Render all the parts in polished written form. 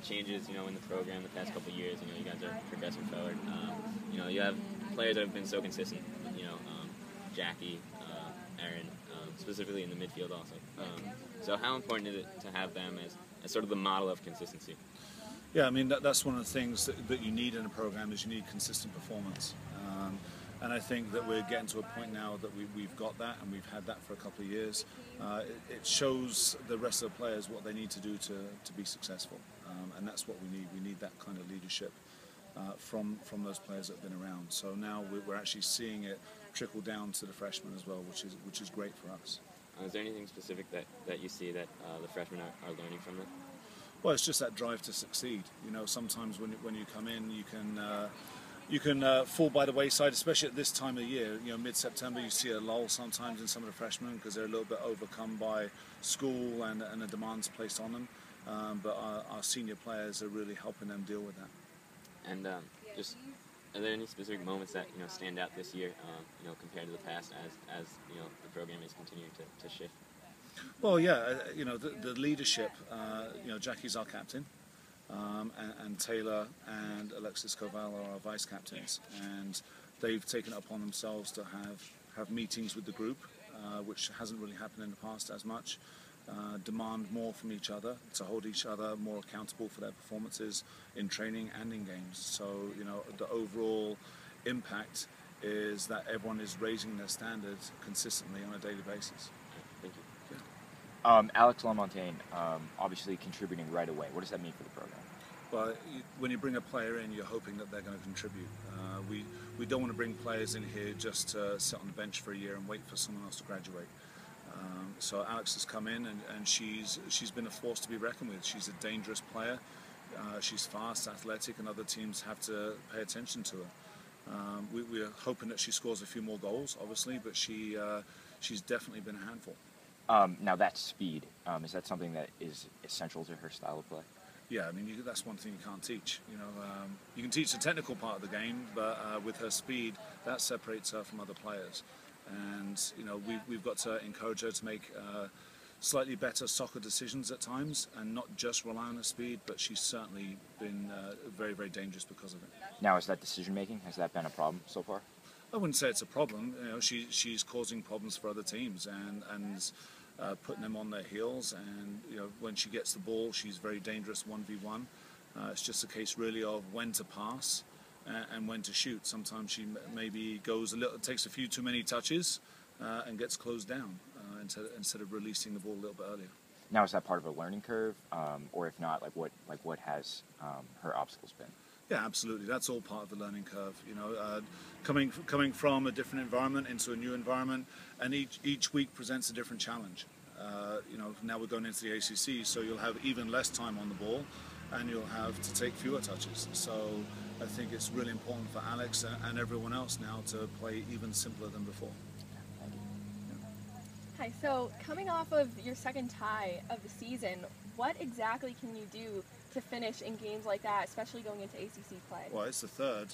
big changes, you know, in the program the past couple of years. You know, you guys are progressing forward. You know, you have players that have been so consistent. You know, Jackie, Aaron, specifically in the midfield also. So how important is it to have them as sort of the model of consistency? Yeah, I mean, that's one of the things that you need in a program is you need consistent performance. And I think that we're getting to a point now that we've got that, and we've had that for a couple of years. It shows the rest of the players what they need to do to be successful, and that's what we need. We need that kind of leadership from those players that have been around. So now we're actually seeing it trickle down to the freshmen as well, which is great for us. Is there anything specific that you see that the freshmen are learning from it? Well, it's just that drive to succeed. You know, sometimes when you come in, you can fall by the wayside, especially at this time of year. You know, mid-September, you see a lull sometimes in some of the freshmen because they're a little bit overcome by school and the demands placed on them. But our senior players are really helping them deal with that. And just, are there any specific moments that stand out this year, compared to the past, as the program is continuing to shift? Well, yeah, the leadership. Jackie's our captain. And Taylor and Alexis Koval are our vice captains, and they've taken it upon themselves to have meetings with the group, which hasn't really happened in the past as much. Demand more from each other, to hold each other more accountable for their performances in training and in games. So the overall impact is that everyone is raising their standards consistently on a daily basis. Thank you. Alex Lamontagne, obviously contributing right away. What does that mean for the program? Well, when you bring a player in, you're hoping that they're going to contribute. We don't want to bring players in here just to sit on the bench for a year and wait for someone else to graduate. So Alex has come in, and she's been a force to be reckoned with. She's a dangerous player. She's fast, athletic, and other teams have to pay attention to her. We're hoping that she scores a few more goals, obviously, but she's definitely been a handful. Now that speed, is that something that is essential to her style of play? Yeah, I mean, that's one thing you can't teach. You can teach the technical part of the game, but with her speed, that separates her from other players. And we've got to encourage her to make slightly better soccer decisions at times, and not just rely on her speed. But she's certainly been very, very dangerous because of it. Now, is that decision making? Has that been a problem so far? I wouldn't say it's a problem. She's causing problems for other teams and putting them on their heels. And when she gets the ball, she's very dangerous 1v1. It's just a case really of when to pass and when to shoot. Sometimes she maybe takes a few too many touches and gets closed down instead of releasing the ball a little bit earlier. Now, is that part of a learning curve, or if not, what has her obstacles been? Yeah, absolutely. That's all part of the learning curve. Coming from a different environment into a new environment, and each week presents a different challenge. Now we're going into the ACC, so you'll have even less time on the ball, and you'll have to take fewer touches. So I think it's really important for Alex and everyone else now to play even simpler than before. Hi, so coming off of your second tie of the season, what exactly can you do to finish in games like that, especially going into ACC play? Well, it's the third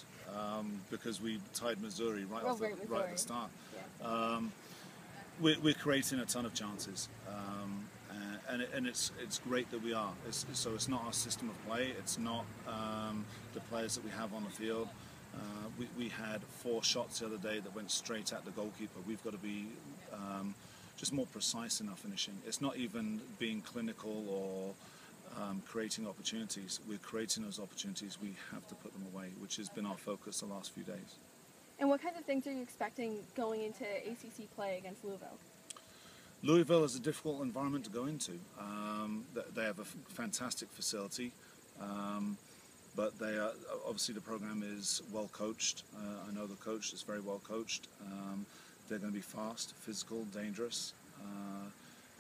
because we tied Missouri right at the start. Yeah. We're creating a ton of chances, and it's great that we are. So it's not our system of play. It's not the players that we have on the field. We had 4 shots the other day that went straight at the goalkeeper. We've got to be just more precise in our finishing. It's not even being clinical or creating opportunities. We're creating those opportunities. We have to put them away, which has been our focus the last few days. And what kinds of things are you expecting going into ACC play against Louisville? Louisville is a difficult environment to go into. They have a fantastic facility, but obviously the program is well coached. I know the coach is very well coached. They're going to be fast, physical, dangerous,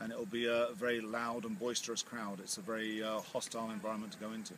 and it'll be a very loud and boisterous crowd. It's a very hostile environment to go into.